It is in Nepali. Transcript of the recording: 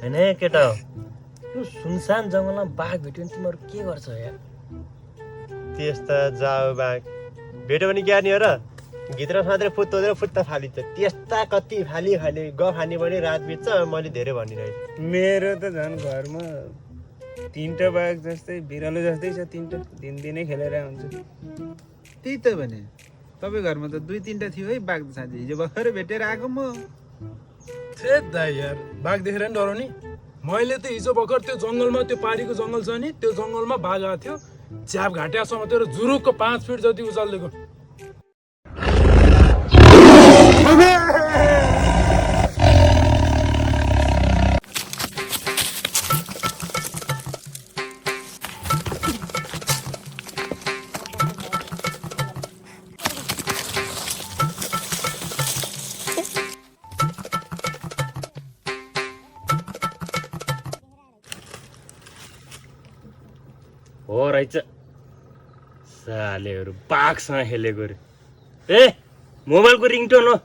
हैन केटा हो यो सुनसान जङ्गलमा बाघ भेट्यो भने तिमीहरू के गर्छ यार त्यस्ता जाऊ बाघ भेट्यो भने क्या नि हो र भित्र मात्रै फुत्तोदेर फुत्ता फालिन्छ त्यस्ता कति फाली ग खाने पनि रात बित्छ मैले धेरै भनिरहेछु मेरो त झन् घरमा 3टा बाघ जस्तै बिरालो जस्तै छ 3टा दिनदिनै खेलेर हुन्छ त्यही त भने तपाईँ घरमा त 2-3टा थियो है बाघ त साँच्चै हिजो भर्खर भेटेर आएको म छेद दाइ यार बाघ देखेर नि डराउने मैले त हिजो भर्खर त्यो जङ्गलमा त्यो पारीको जङ्गल छ नि त्यो जङ्गलमा बाघ आएको थियो च्याप घाँट्यासम्म त्यो जुरुकको 5 फिट जति उचालिदिएको हो रहेछ सालेहरू बाघसँग खेलेको रे ए मोबाइलको रिङटोन हो